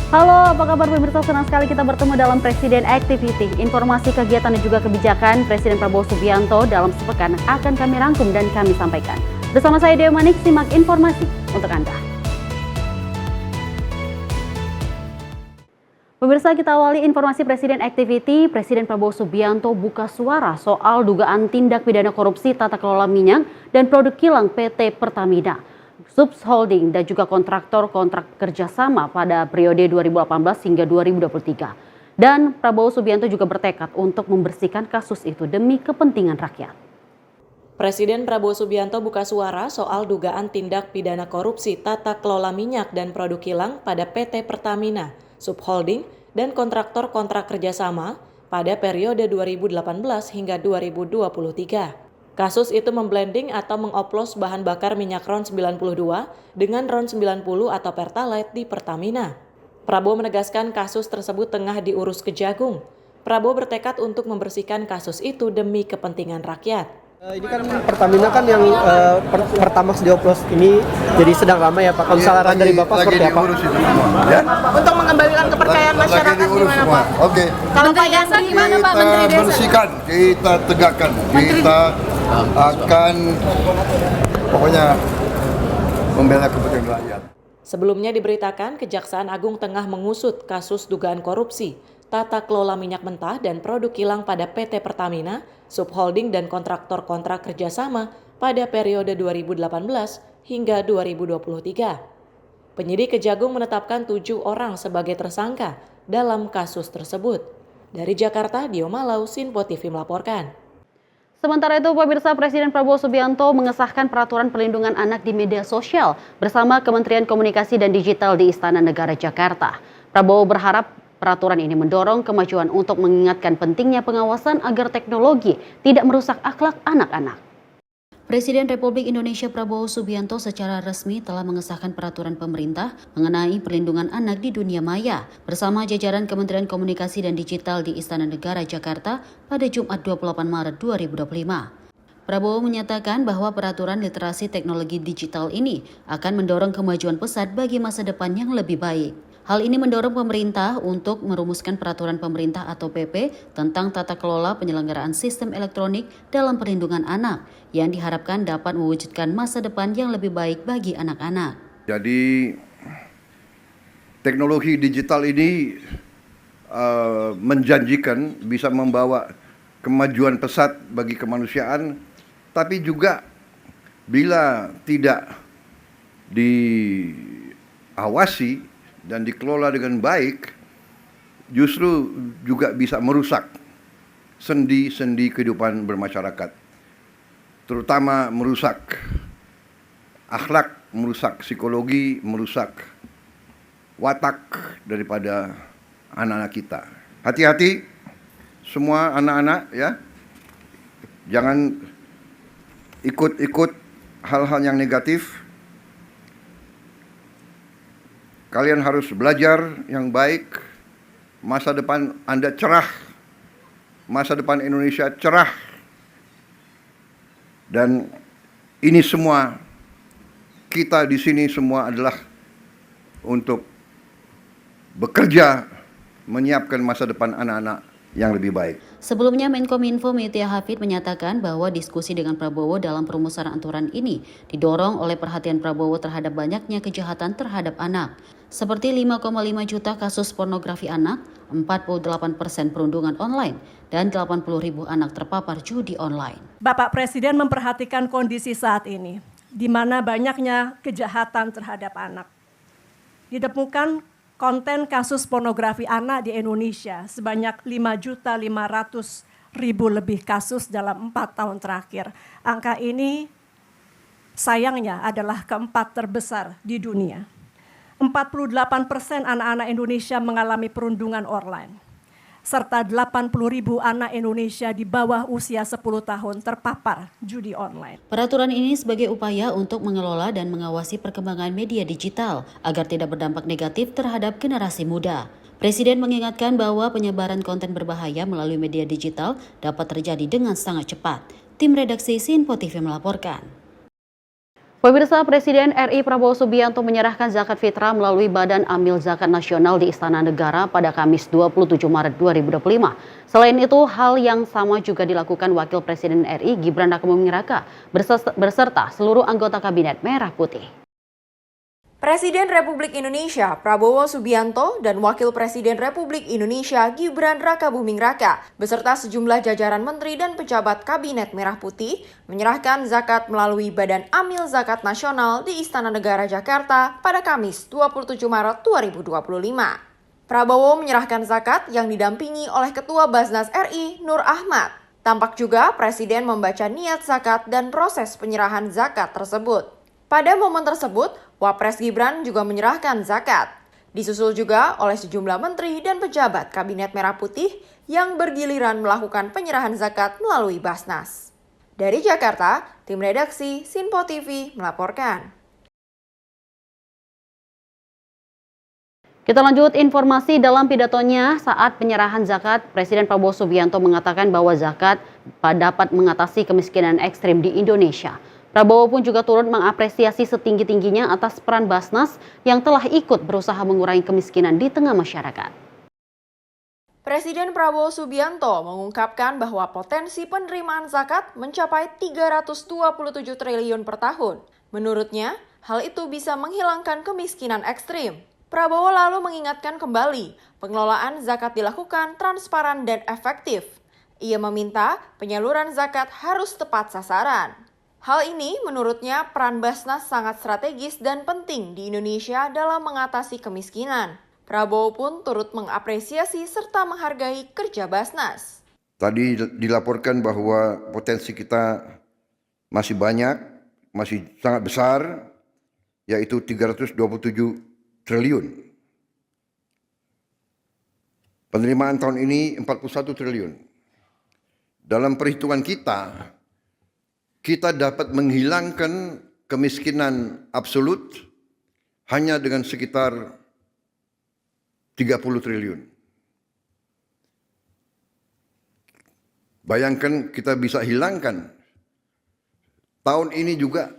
Halo, apa kabar pemirsa? Senang sekali kita bertemu dalam Presiden Activity. Informasi kegiatan dan juga kebijakan Presiden Prabowo Subianto dalam sepekan akan kami rangkum dan kami sampaikan. Bersama saya Dewa Manik, simak informasi untuk Anda. Pemirsa, kita awali informasi Presiden Activity. Presiden Prabowo Subianto buka suara soal dugaan tindak pidana korupsi tata kelola minyak dan produk kilang PT Pertamina, Subs Holding dan juga kontraktor kontrak kerjasama pada periode 2018 hingga 2023. Dan Prabowo Subianto juga bertekad untuk membersihkan kasus itu demi kepentingan rakyat. Presiden Prabowo Subianto buka suara soal dugaan tindak pidana korupsi tata kelola minyak dan produk kilang pada PT Pertamina, Subs Holding dan kontraktor kontrak kerjasama pada periode 2018 hingga 2023. Kasus itu memblending atau mengoplos bahan bakar minyak RON 92 dengan RON 90 atau Pertalite di Pertamina. Prabowo menegaskan kasus tersebut tengah diurus Kejagung. Prabowo bertekad untuk membersihkan kasus itu demi kepentingan rakyat. Ini kan Pertamina kan yang Pertamax dioplos ini jadi sedang ramai ya Pak. Kalau saran dari Bapak seperti apa? Ya? Untuk mengembalikan kepercayaan masyarakat gimana Pak? Oke. Kalau Pak Desa gimana Pak Menteri Kita Desa? bersihkan, kita tegakkan, kita akan pokoknya membela kepentingan rakyat. Sebelumnya diberitakan Kejaksaan Agung tengah mengusut kasus dugaan korupsi tata kelola minyak mentah dan produk kilang pada PT Pertamina, Subs Holding dan kontraktor kontrak kerjasama pada periode 2018 hingga 2023. Penyidik Kejagung menetapkan 7 orang sebagai tersangka dalam kasus tersebut. Dari Jakarta, Dio Malau, Sinpo TV melaporkan. Sementara itu, pemirsa, Presiden Prabowo Subianto mengesahkan peraturan perlindungan anak di media sosial bersama Kementerian Komunikasi dan Digital di Istana Negara Jakarta. Prabowo berharap peraturan ini mendorong kemajuan untuk mengingatkan pentingnya pengawasan agar teknologi tidak merusak akhlak anak-anak. Presiden Republik Indonesia Prabowo Subianto secara resmi telah mengesahkan peraturan pemerintah mengenai perlindungan anak di dunia maya bersama jajaran Kementerian Komunikasi dan Digital di Istana Negara Jakarta pada Jumat 28 Maret 2025. Prabowo menyatakan bahwa peraturan literasi teknologi digital ini akan mendorong kemajuan pesat bagi masa depan yang lebih baik. Hal ini mendorong pemerintah untuk merumuskan peraturan pemerintah atau PP tentang tata kelola penyelenggaraan sistem elektronik dalam perlindungan anak yang diharapkan dapat mewujudkan masa depan yang lebih baik bagi anak-anak. Jadi teknologi digital ini menjanjikan bisa membawa kemajuan pesat bagi kemanusiaan, tapi juga bila tidak diawasi dan dikelola dengan baik, justru juga bisa merusak sendi-sendi kehidupan bermasyarakat. Terutama merusak akhlak, merusak psikologi, merusak watak daripada anak-anak kita. Hati-hati semua anak-anak ya. Jangan ikut-ikut hal-hal yang negatif. Kalian harus belajar yang baik, masa depan Anda cerah, masa depan Indonesia cerah. Dan ini semua, kita di sini semua adalah untuk bekerja menyiapkan masa depan anak-anak yang lebih baik. Sebelumnya, Menkominfo Mutia Hafid menyatakan bahwa diskusi dengan Prabowo dalam perumusan aturan ini didorong oleh perhatian Prabowo terhadap banyaknya kejahatan terhadap anak, seperti 5,5 juta kasus pornografi anak, 48% perundungan online, dan 80.000 anak terpapar judi online. Bapak Presiden memperhatikan kondisi saat ini, di mana banyaknya kejahatan terhadap anak. Ditemukan konten kasus pornografi anak di Indonesia sebanyak 5.500.000 lebih kasus dalam 4 tahun terakhir. Angka ini sayangnya adalah keempat terbesar di dunia. 48% anak-anak Indonesia mengalami perundungan online, serta 80.000 anak Indonesia di bawah usia 10 tahun terpapar judi online. Peraturan ini sebagai upaya untuk mengelola dan mengawasi perkembangan media digital agar tidak berdampak negatif terhadap generasi muda. Presiden mengingatkan bahwa penyebaran konten berbahaya melalui media digital dapat terjadi dengan sangat cepat. Tim redaksi Sinpo TV melaporkan. Pemirsa, Presiden RI Prabowo Subianto menyerahkan zakat fitrah melalui Badan Amil Zakat Nasional di Istana Negara pada Kamis 27 Maret 2025. Selain itu, hal yang sama juga dilakukan Wakil Presiden RI Gibran Rakabuming Raka beserta seluruh anggota Kabinet Merah Putih. Presiden Republik Indonesia Prabowo Subianto dan Wakil Presiden Republik Indonesia Gibran Rakabuming Raka beserta sejumlah jajaran menteri dan pejabat Kabinet Merah Putih menyerahkan zakat melalui Badan Amil Zakat Nasional di Istana Negara Jakarta pada Kamis 27 Maret 2025. Prabowo menyerahkan zakat yang didampingi oleh Ketua Basnas RI Nur Ahmad. Tampak juga Presiden membaca niat zakat dan proses penyerahan zakat tersebut. Pada momen tersebut, Wapres Gibran juga menyerahkan zakat. Disusul juga oleh sejumlah menteri dan pejabat Kabinet Merah Putih yang bergiliran melakukan penyerahan zakat melalui Basnas. Dari Jakarta, tim redaksi Sinpo TV melaporkan. Kita lanjut informasi dalam pidatonya saat penyerahan zakat, Presiden Prabowo Subianto mengatakan bahwa zakat dapat mengatasi kemiskinan ekstrim di Indonesia. Prabowo pun juga turut mengapresiasi setinggi-tingginya atas peran Basnas yang telah ikut berusaha mengurangi kemiskinan di tengah masyarakat. Presiden Prabowo Subianto mengungkapkan bahwa potensi penerimaan zakat mencapai 327 triliun per tahun. Menurutnya, hal itu bisa menghilangkan kemiskinan ekstrim. Prabowo lalu mengingatkan kembali, pengelolaan zakat dilakukan transparan dan efektif. Ia meminta penyaluran zakat harus tepat sasaran. Hal ini menurutnya peran Basnas sangat strategis dan penting di Indonesia dalam mengatasi kemiskinan. Prabowo pun turut mengapresiasi serta menghargai kerja Basnas. Tadi dilaporkan bahwa potensi kita masih banyak, masih sangat besar, yaitu 327 triliun. Penerimaan tahun ini 41 triliun. Dalam perhitungan kita dapat menghilangkan kemiskinan absolut hanya dengan sekitar 30 triliun. Bayangkan kita bisa hilangkan tahun ini juga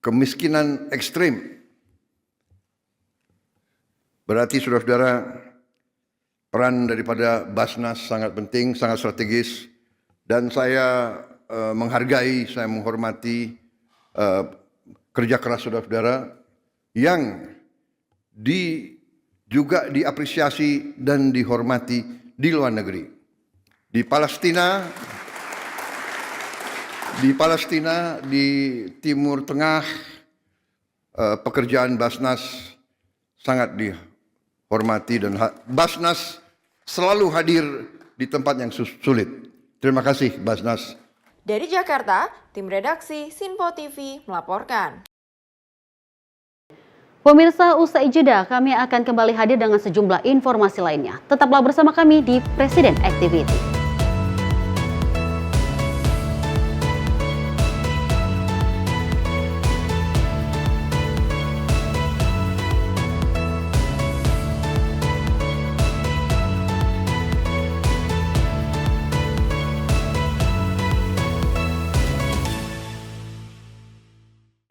kemiskinan ekstrim. Berarti saudara-saudara, peran daripada Basnas sangat penting, sangat strategis, dan saya menghargai, saya menghormati kerja keras saudara-saudara yang juga diapresiasi dan dihormati di luar negeri. Di Palestina, di Timur Tengah, pekerjaan Basnas sangat dihormati dan Basnas selalu hadir di tempat yang sulit. Terima kasih Basnas. Dari Jakarta, tim redaksi Sinpo TV melaporkan. Pemirsa, usai jeda kami akan kembali hadir dengan sejumlah informasi lainnya. Tetaplah bersama kami di Presiden Activity.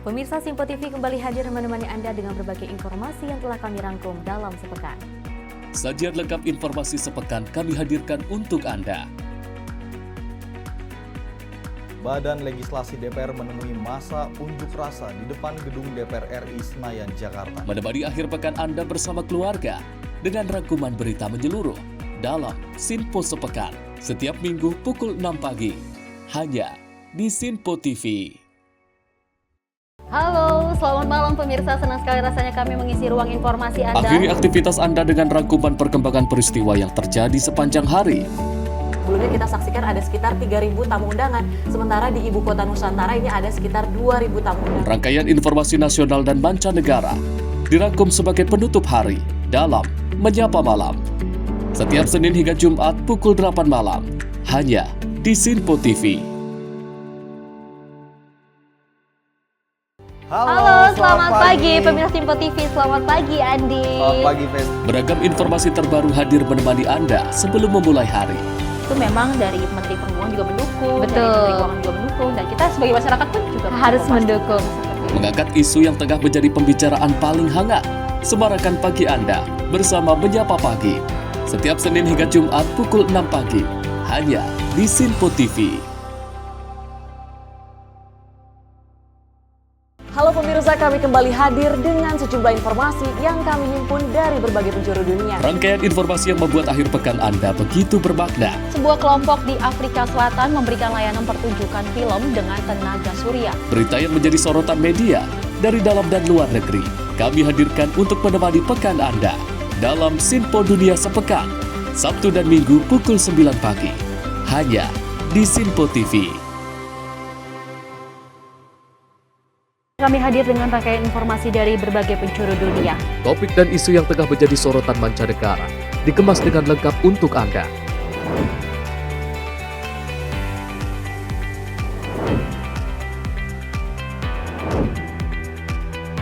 Pemirsa, Sinpo TV kembali hadir menemani Anda dengan berbagai informasi yang telah kami rangkum dalam sepekan. Sajian lengkap informasi sepekan kami hadirkan untuk Anda. Badan Legislasi DPR menemui masa unjuk rasa di depan gedung DPR RI Senayan, Jakarta. Menemani akhir pekan Anda bersama keluarga dengan rangkuman berita menyeluruh dalam Sinpo Sepekan setiap minggu pukul 6 pagi hanya di Sinpo TV. Halo, selamat malam pemirsa. Senang sekali rasanya kami mengisi ruang informasi Anda. Akhiri aktivitas Anda dengan rangkuman perkembangan peristiwa yang terjadi sepanjang hari. Sebelumnya kita saksikan ada sekitar 3.000 tamu undangan, sementara di Ibu Kota Nusantara ini ada sekitar 2.000 tamu undangan. Rangkaian informasi nasional dan mancanegara dirangkum sebagai penutup hari dalam Menyapa Malam. Setiap Senin hingga Jumat pukul 8 malam, hanya di Sinpo TV. Halo, selamat pagi pemirsa Sinpo TV. Selamat pagi Andi. Selamat pagi, Fen. Beragam informasi terbaru hadir menemani Anda sebelum memulai hari. itu memang dari Menteri Perhubungan juga mendukung, Betul. dari Menteri Keuangan juga mendukung, dan kita sebagai masyarakat pun juga Harus mendukung. Mengangkat isu yang tengah menjadi pembicaraan paling hangat. Semarakan pagi Anda bersama Menyapa Pagi. Setiap Senin hingga Jumat pukul 6 pagi. Hanya di Sinpo TV. Halo pemirsa, kami kembali hadir dengan sejumlah informasi yang kami himpun dari berbagai penjuru dunia. Rangkaian informasi yang membuat akhir pekan Anda begitu bermakna. Sebuah kelompok di Afrika Selatan memberikan layanan pertunjukan film dengan tenaga surya. Berita yang menjadi sorotan media dari dalam dan luar negeri. Kami hadirkan untuk menemani pekan Anda dalam Sinpo Dunia Sepekan, Sabtu dan Minggu pukul 9 pagi. Hanya di Sinpo TV. Kami hadir dengan rangkaian informasi dari berbagai penjuru dunia. Topik dan isu yang tengah menjadi sorotan mancanegara dikemas dengan lengkap untuk Anda.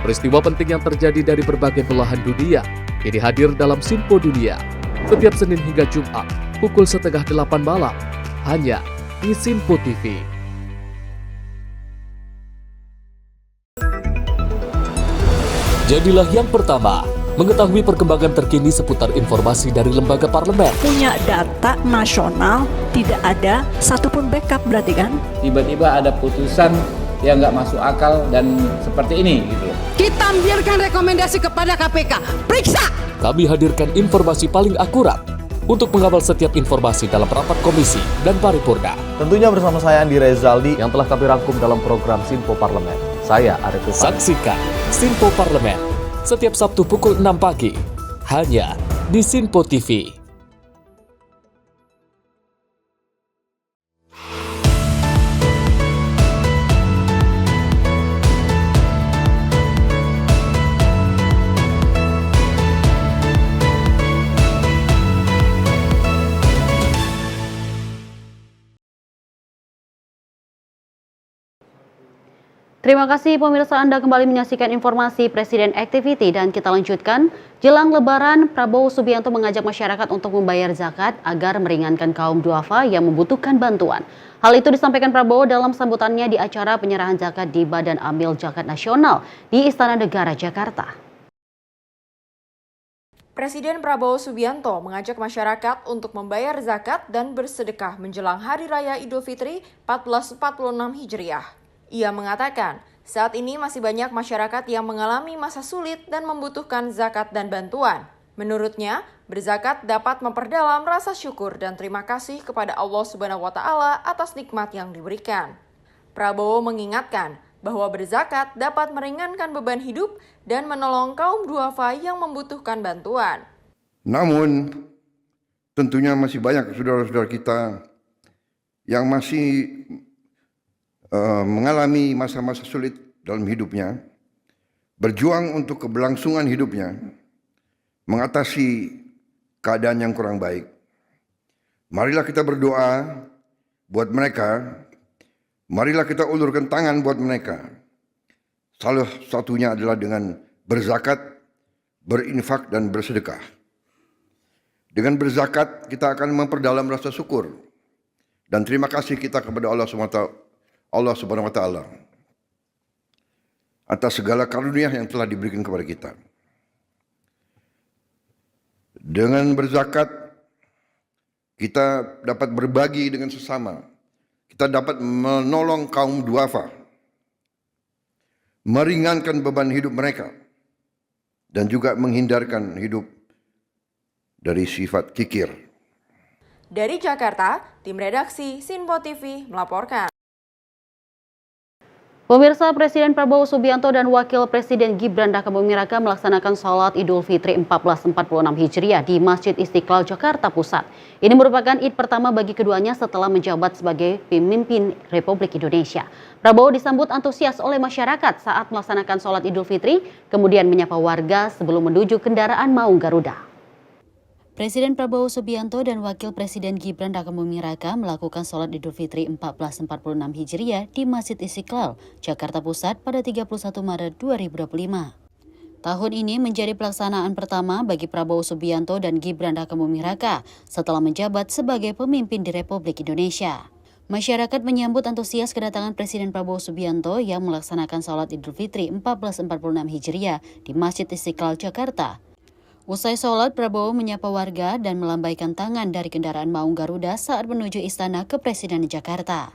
Peristiwa penting yang terjadi dari berbagai belahan dunia ini hadir dalam Sinpo Dunia setiap Senin hingga Jumat pukul 7:30 malam hanya di Sinpo TV. Jadilah yang pertama mengetahui perkembangan terkini seputar informasi dari lembaga parlemen. Punya data nasional, tidak ada satupun backup berarti kan? Tiba-tiba ada putusan yang nggak masuk akal dan seperti ini gitu. Kita biarkan rekomendasi kepada KPK, periksa! Kami hadirkan informasi paling akurat untuk mengawal setiap informasi dalam rapat komisi dan paripurna. Tentunya bersama saya Andi Rezaldi yang telah kami rangkum dalam program Sinpo Parlemen. Saya Arif Tufan. Saksikan Sinpo Parlemen setiap Sabtu pukul 6 pagi hanya di Sinpo TV. Terima kasih pemirsa, Anda kembali menyaksikan informasi Presiden Activity dan kita lanjutkan. Jelang Lebaran, Prabowo Subianto mengajak masyarakat untuk membayar zakat agar meringankan kaum duafa yang membutuhkan bantuan. Hal itu disampaikan Prabowo dalam sambutannya di acara penyerahan zakat di Badan Amil Zakat Nasional di Istana Negara, Jakarta. Presiden Prabowo Subianto mengajak masyarakat untuk membayar zakat dan bersedekah menjelang Hari Raya Idul Fitri 1446 Hijriah. Ia mengatakan, saat ini masih banyak masyarakat yang mengalami masa sulit dan membutuhkan zakat dan bantuan. Menurutnya, berzakat dapat memperdalam rasa syukur dan terima kasih kepada Allah Subhanahu wa Ta'ala atas nikmat yang diberikan. Prabowo mengingatkan bahwa berzakat dapat meringankan beban hidup dan menolong kaum duafa yang membutuhkan bantuan. Namun, tentunya masih banyak saudara-saudara kita yang masih mengalami masa-masa sulit dalam hidupnya, berjuang untuk keberlangsungan hidupnya, mengatasi keadaan yang kurang baik. Marilah kita berdoa buat mereka, marilah kita ulurkan tangan buat mereka. Salah satunya adalah dengan berzakat, berinfak dan bersedekah. Dengan berzakat kita akan memperdalam rasa syukur dan terima kasih kita kepada Allah Subhanahu wa Ta'ala atas segala karunia yang telah diberikan kepada kita. Dengan berzakat kita dapat berbagi dengan sesama. Kita dapat menolong kaum duafa, meringankan beban hidup mereka dan juga menghindarkan hidup dari sifat kikir. Dari Jakarta, tim redaksi Sinpo TV melaporkan. Pemirsa, Presiden Prabowo Subianto dan Wakil Presiden Gibran Rakabuming Raka melaksanakan sholat Idul Fitri 1446 Hijriah di Masjid Istiqlal, Jakarta Pusat. Ini merupakan Id pertama bagi keduanya setelah menjabat sebagai pemimpin Republik Indonesia. Prabowo disambut antusias oleh masyarakat saat melaksanakan sholat Idul Fitri, kemudian menyapa warga sebelum menuju kendaraan maung Garuda. Presiden Prabowo Subianto dan Wakil Presiden Gibran Rakabuming Raka melakukan sholat Idul Fitri 1446 Hijriah di Masjid Istiqlal, Jakarta Pusat pada 31 Maret 2025. Tahun ini menjadi pelaksanaan pertama bagi Prabowo Subianto dan Gibran Rakabuming Raka setelah menjabat sebagai pemimpin di Republik Indonesia. Masyarakat menyambut antusias kedatangan Presiden Prabowo Subianto yang melaksanakan sholat Idul Fitri 1446 Hijriah di Masjid Istiqlal, Jakarta. Usai sholat, Prabowo menyapa warga dan melambaikan tangan dari kendaraan maung Garuda saat menuju Istana Kepresidenan Jakarta.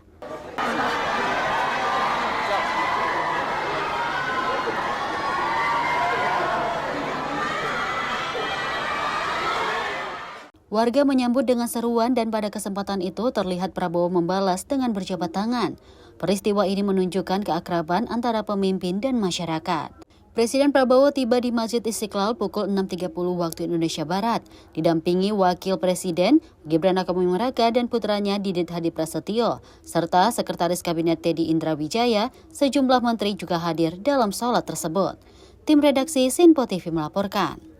Warga menyambut dengan seruan dan pada kesempatan itu terlihat Prabowo membalas dengan berjabat tangan. Peristiwa ini menunjukkan keakraban antara pemimpin dan masyarakat. Presiden Prabowo tiba di Masjid Istiqlal pukul 6.30 waktu Indonesia Barat, didampingi Wakil Presiden Gibran Rakabuming Raka dan putranya Didit Hadi Prasetyo, serta Sekretaris Kabinet Teddy Indra Wijaya. Sejumlah menteri juga hadir dalam sholat tersebut. Tim redaksi Sinpo TV melaporkan.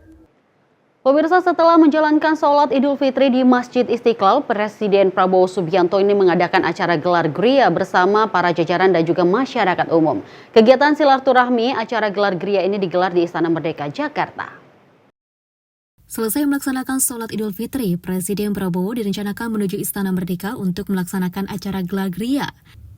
Pemirsa, setelah menjalankan sholat Idul Fitri di Masjid Istiqlal, Presiden Prabowo Subianto ini mengadakan acara gelar Gria bersama para jajaran dan juga masyarakat umum. Kegiatan silaturahmi acara gelar Gria ini digelar di Istana Merdeka, Jakarta. Selesai melaksanakan sholat Idul Fitri, Presiden Prabowo direncanakan menuju Istana Merdeka untuk melaksanakan acara gelar Gria.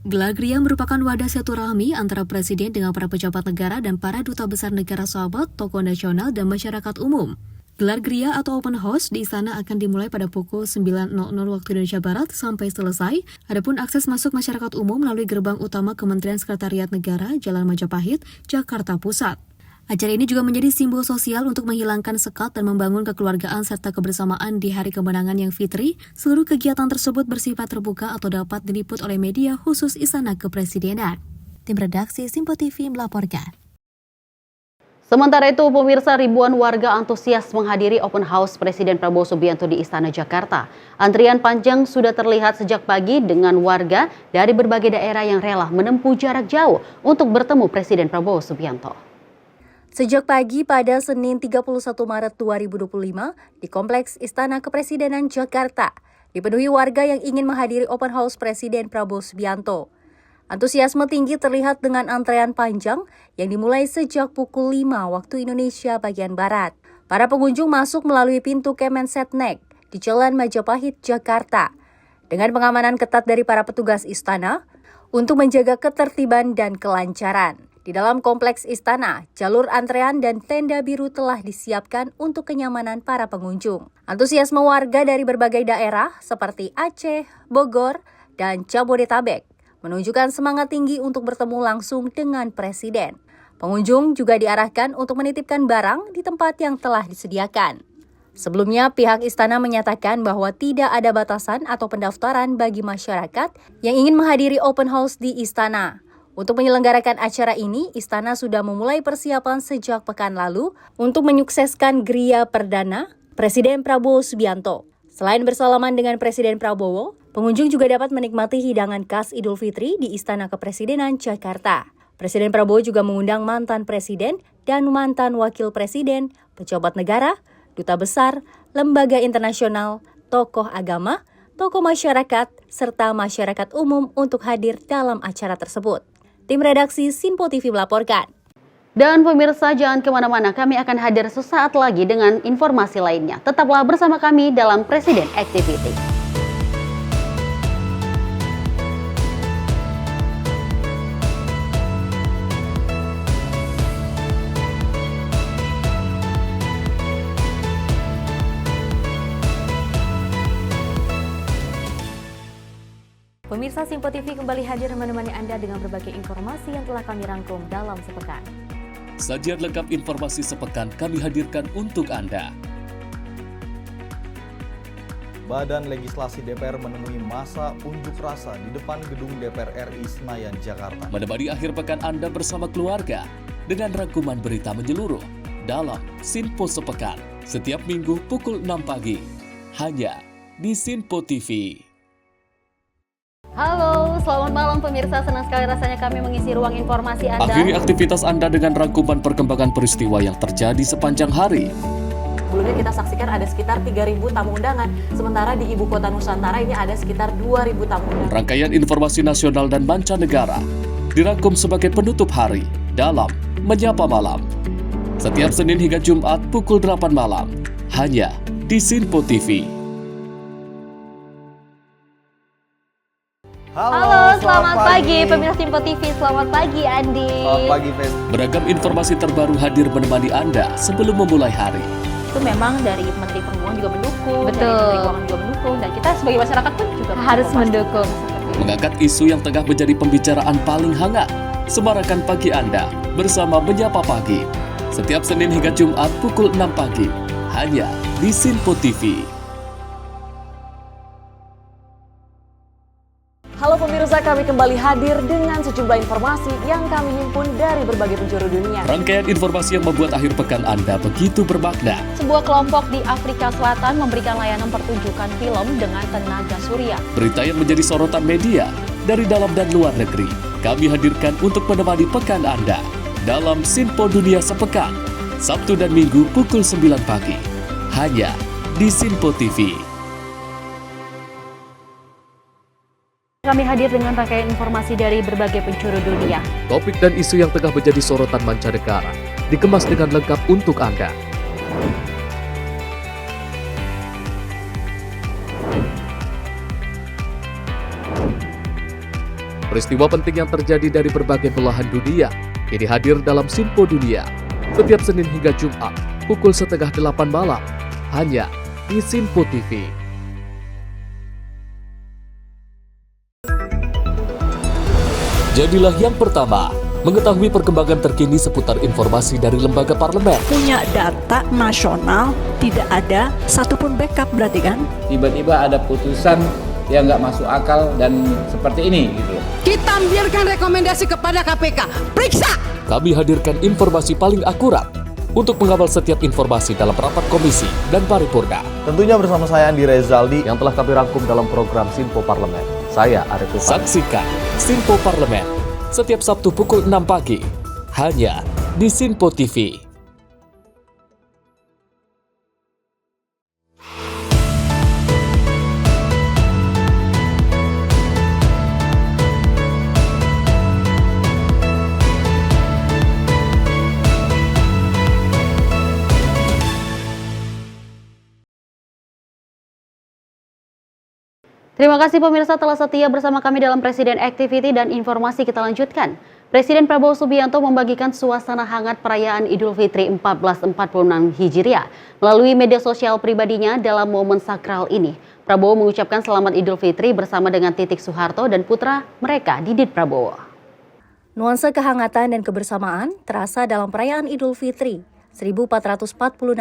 Gelar Gria merupakan wadah silaturahmi antara Presiden dengan para pejabat negara dan para duta besar negara sahabat, tokoh nasional, dan masyarakat umum. Gelar Gria atau Open House di istana akan dimulai pada pukul 9.00 waktu Indonesia Barat sampai selesai. Adapun akses masuk masyarakat umum melalui gerbang utama Kementerian Sekretariat Negara, Jalan Majapahit, Jakarta Pusat. Acara ini juga menjadi simbol sosial untuk menghilangkan sekat dan membangun kekeluargaan serta kebersamaan di hari kemenangan yang fitri. Seluruh kegiatan tersebut bersifat terbuka atau dapat diliput oleh media khusus Istana Kepresidenan. Tim redaksi Sinpo TV melaporkan. Sementara itu, pemirsa, ribuan warga antusias menghadiri Open House Presiden Prabowo Subianto di Istana Jakarta. Antrian panjang sudah terlihat sejak pagi dengan warga dari berbagai daerah yang rela menempuh jarak jauh untuk bertemu Presiden Prabowo Subianto. Sejak pagi pada Senin 31 Maret 2025 di Kompleks Istana Kepresidenan Jakarta, dipenuhi warga yang ingin menghadiri Open House Presiden Prabowo Subianto. Antusiasme tinggi terlihat dengan antrean panjang yang dimulai sejak pukul 5 waktu Indonesia bagian Barat. Para pengunjung masuk melalui pintu Kemensetnek di Jalan Majapahit, Jakarta, dengan pengamanan ketat dari para petugas istana untuk menjaga ketertiban dan kelancaran. Di dalam kompleks istana, jalur antrean dan tenda biru telah disiapkan untuk kenyamanan para pengunjung. Antusiasme warga dari berbagai daerah seperti Aceh, Bogor, dan Jabodetabek menunjukkan semangat tinggi untuk bertemu langsung dengan Presiden. Pengunjung juga diarahkan untuk menitipkan barang di tempat yang telah disediakan. Sebelumnya, pihak istana menyatakan bahwa tidak ada batasan atau pendaftaran bagi masyarakat yang ingin menghadiri Open House di istana. Untuk menyelenggarakan acara ini, istana sudah memulai persiapan sejak pekan lalu untuk menyukseskan Gria Perdana Presiden Prabowo Subianto. Selain bersalaman dengan Presiden Prabowo, pengunjung juga dapat menikmati hidangan khas Idul Fitri di Istana Kepresidenan Jakarta. Presiden Prabowo juga mengundang mantan presiden dan mantan wakil presiden, pejabat negara, duta besar, lembaga internasional, tokoh agama, tokoh masyarakat, serta masyarakat umum untuk hadir dalam acara tersebut. Tim redaksi Sinpo TV melaporkan. Dan pemirsa, jangan kemana-mana, kami akan hadir sesaat lagi dengan informasi lainnya. Tetaplah bersama kami dalam Presiden Activity. Pemirsa, Sinpo TV kembali hadir menemani Anda dengan berbagai informasi yang telah kami rangkum dalam sepekan. Sajian lengkap informasi sepekan kami hadirkan untuk Anda. Badan Legislasi DPR menemui masa unjuk rasa di depan gedung DPR RI Senayan, Jakarta. Menemani akhir pekan Anda bersama keluarga dengan rangkuman berita menyeluruh dalam Sinpo Sepekan setiap minggu pukul 6 pagi hanya di Sinpo TV. Halo, selamat malam pemirsa. Senang sekali rasanya kami mengisi ruang informasi Anda. Akhiri aktivitas Anda dengan rangkuman perkembangan peristiwa yang terjadi sepanjang hari. Sebelumnya kita saksikan ada sekitar 3.000 tamu undangan, sementara di Ibu Kota Nusantara ini ada sekitar 2.000 tamu undangan. Rangkaian informasi nasional dan mancanegara dirangkum sebagai penutup hari dalam Menyapa Malam. Setiap Senin hingga Jumat pukul 8 malam, hanya di Sinpo TV. Halo, selamat pagi pemirsa Sinpo TV. Selamat pagi Andi. Selamat pagi, Fen. Beragam informasi terbaru hadir menemani Anda sebelum memulai hari. Itu memang dari Menteri Perhubungan juga mendukung, Betul. dari Menteri Keuangan juga mendukung, dan kita sebagai masyarakat pun juga Harus mendukung. Mengangkat isu yang tengah menjadi pembicaraan paling hangat. Semarakan pagi Anda bersama Menyapa Pagi. Setiap Senin hingga Jumat pukul 6 pagi. Hanya di Sinpo TV. Halo pemirsa, kami kembali hadir dengan sejumlah informasi yang kami himpun dari berbagai penjuru dunia. Rangkaian informasi yang membuat akhir pekan Anda begitu bermakna. Sebuah kelompok di Afrika Selatan memberikan layanan pertunjukan film dengan tenaga surya. Berita yang menjadi sorotan media dari dalam dan luar negeri. Kami hadirkan untuk menemani pekan Anda dalam Sinpo Dunia Sepekan. Sabtu dan Minggu pukul 9 pagi. Hanya di Sinpo TV. Kami hadir dengan rangkaian informasi dari berbagai penjuru dunia. Topik dan isu yang tengah menjadi sorotan mancanegara dikemas dengan lengkap untuk Anda. Peristiwa penting yang terjadi dari berbagai belahan dunia kini hadir dalam Sinpo Dunia. Setiap Senin hingga Jumat pukul 7:30 malam hanya di Sinpo TV. Jadilah yang pertama mengetahui perkembangan terkini seputar informasi dari lembaga parlemen. Punya data nasional, tidak ada satupun backup berarti kan? Tiba-tiba ada putusan yang nggak masuk akal dan seperti ini gitu. Kita biarkan rekomendasi kepada KPK. Periksa! Kami hadirkan informasi paling akurat untuk mengawal setiap informasi dalam rapat komisi dan paripurna. Tentunya bersama saya Andi Rezaldi Yang telah kami rangkum dalam program Sinpo Parlemen. Saya Arif Tufan. Saksikan Sinpo Parlemen setiap Sabtu pukul 6 pagi hanya di Sinpo TV. Terima kasih pemirsa telah setia bersama kami dalam Presiden Activity dan informasi kita lanjutkan. Presiden Prabowo Subianto membagikan suasana hangat perayaan Idul Fitri 1446 Hijriah melalui media sosial pribadinya dalam momen sakral ini. Prabowo mengucapkan selamat Idul Fitri bersama dengan Titik Soeharto dan putra mereka Didit Prabowo. Nuansa kehangatan dan kebersamaan terasa dalam perayaan Idul Fitri 1446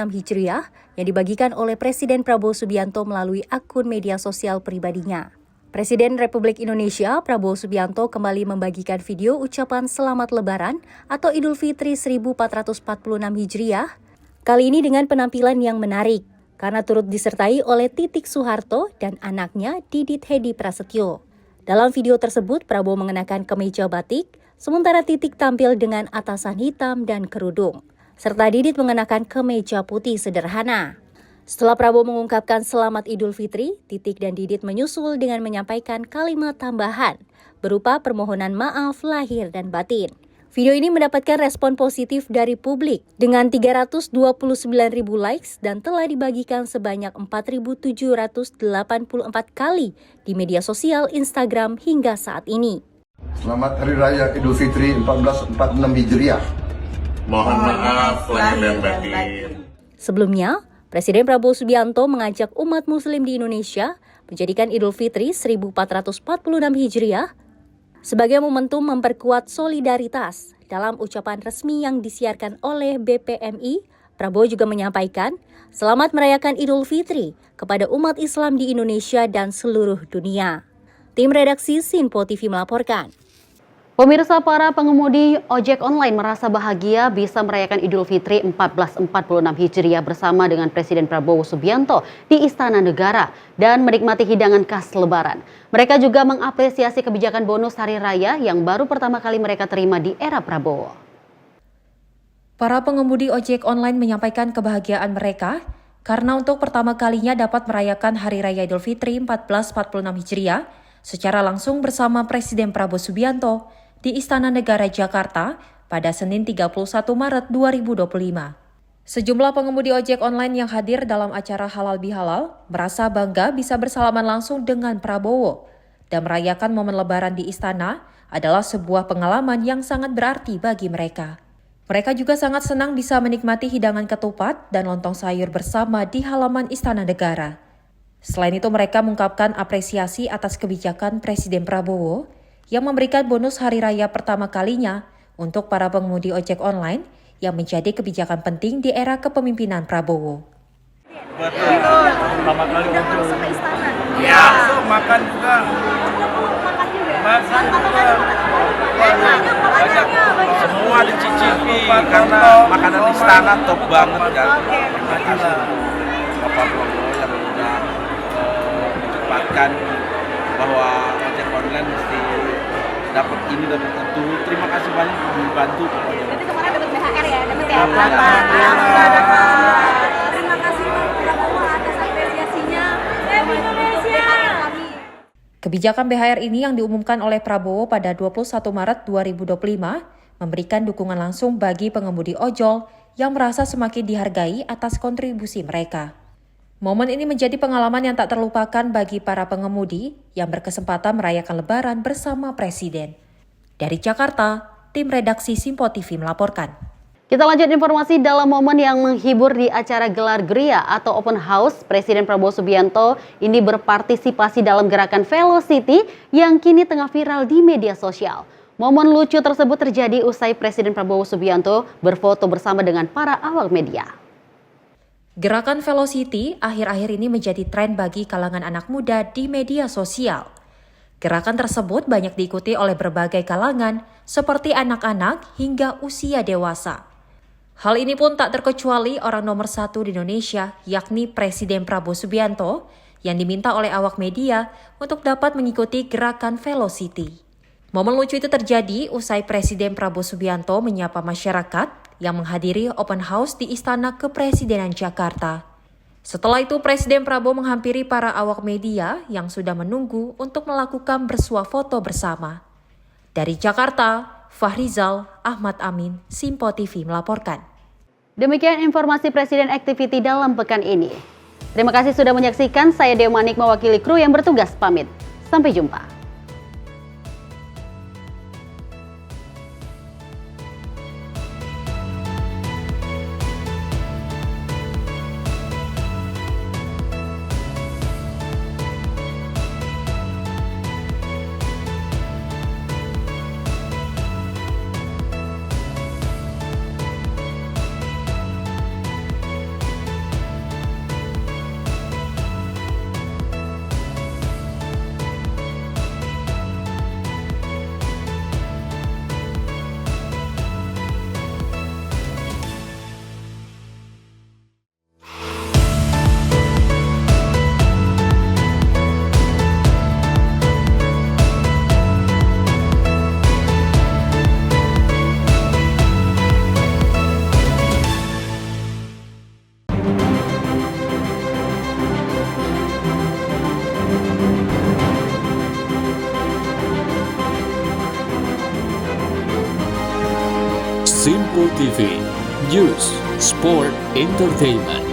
Hijriah yang dibagikan oleh Presiden Prabowo Subianto melalui akun media sosial pribadinya. Presiden Republik Indonesia Prabowo Subianto kembali membagikan video ucapan Selamat Lebaran atau Idul Fitri 1446 Hijriah, kali ini dengan penampilan yang menarik karena turut disertai oleh Titik Soeharto dan anaknya Didit Hedi Prasetyo. Dalam video tersebut Prabowo mengenakan kemeja batik, sementara Titik tampil dengan atasan hitam dan kerudung, serta Didit mengenakan kemeja putih sederhana. Setelah Prabowo mengungkapkan selamat Idul Fitri, Titik dan Didit menyusul dengan menyampaikan kalimat tambahan berupa permohonan maaf lahir dan batin. Video ini mendapatkan respon positif dari publik dengan 329.000 likes dan telah dibagikan sebanyak 4.784 kali di media sosial Instagram hingga saat ini. Selamat Hari Raya Idul Fitri 1446 Hijriah. Mohon maaf lahir dan batin. Sebelumnya, Presiden Prabowo Subianto mengajak umat muslim di Indonesia menjadikan Idul Fitri 1446 Hijriah sebagai momentum memperkuat solidaritas. Dalam ucapan resmi yang disiarkan oleh BPMI, Prabowo juga menyampaikan selamat merayakan Idul Fitri kepada umat Islam di Indonesia dan seluruh dunia. Tim redaksi Sinpo TV melaporkan. Pemirsa, para pengemudi ojek online merasa bahagia bisa merayakan Idul Fitri 1446 Hijriah bersama dengan Presiden Prabowo Subianto di Istana Negara dan menikmati hidangan khas Lebaran. Mereka juga mengapresiasi kebijakan bonus Hari Raya yang baru pertama kali mereka terima di era Prabowo. Para pengemudi ojek online menyampaikan kebahagiaan mereka karena untuk pertama kalinya dapat merayakan Hari Raya Idul Fitri 1446 Hijriah secara langsung bersama Presiden Prabowo Subianto di Istana Negara Jakarta pada Senin 31 Maret 2025. Sejumlah pengemudi ojek online yang hadir dalam acara Halal Bihalal merasa bangga bisa bersalaman langsung dengan Prabowo dan merayakan momen Lebaran di istana adalah sebuah pengalaman yang sangat berarti bagi mereka. Mereka juga sangat senang bisa menikmati hidangan ketupat dan lontong sayur bersama di halaman Istana Negara. Selain itu mereka mengungkapkan apresiasi atas kebijakan Presiden Prabowo yang memberikan bonus hari raya pertama kalinya untuk para pengemudi ojek online yang menjadi kebijakan penting di era kepemimpinan Prabowo. Betul. Pertama kali masuk ke istana. Ya, makan juga. Makan juga. Semua dicicipi karena makanan istana top banget kan. Terima kasih Bapak Prabowo yang sudah mencepatkan bahwa ojek online mesti dapat ini dapat itu. Terima kasih banyak membantu. Berarti kemarin dapat BHR ya, dapat ya? Terima kasih Pak Prabowo atas apresiasinya. Indonesia. Kebijakan BHR ini yang diumumkan oleh Prabowo pada 21 Maret 2025 memberikan dukungan langsung bagi pengemudi ojol yang merasa semakin dihargai atas kontribusi mereka. Momen ini menjadi pengalaman yang tak terlupakan bagi para pengemudi yang berkesempatan merayakan Lebaran bersama Presiden. Dari Jakarta, tim redaksi Simpo TV melaporkan. Kita lanjut informasi dalam momen yang menghibur di acara gelar Gria atau Open House. Presiden Prabowo Subianto ini berpartisipasi dalam gerakan Velocity yang kini tengah viral di media sosial. Momen lucu tersebut terjadi usai Presiden Prabowo Subianto berfoto bersama dengan para awak media. Gerakan Velocity akhir-akhir ini menjadi tren bagi kalangan anak muda di media sosial. Gerakan tersebut banyak diikuti oleh berbagai kalangan seperti anak-anak hingga usia dewasa. Hal ini pun tak terkecuali orang nomor 1 di Indonesia, yakni Presiden Prabowo Subianto, yang diminta oleh awak media untuk dapat mengikuti gerakan Velocity. Momen lucu itu terjadi usai Presiden Prabowo Subianto menyapa masyarakat yang menghadiri open house di Istana Kepresidenan Jakarta. Setelah itu, Presiden Prabowo menghampiri para awak media yang sudah menunggu untuk melakukan bersuah foto bersama. Dari Jakarta, Fahrizal Ahmad Amin, Simpo TV melaporkan. Demikian informasi Presiden Activity dalam pekan ini. Terima kasih sudah menyaksikan. Saya Dewa Manik mewakili kru yang bertugas pamit. Sampai jumpa. Simpo TV, News, Sport, Entertainment.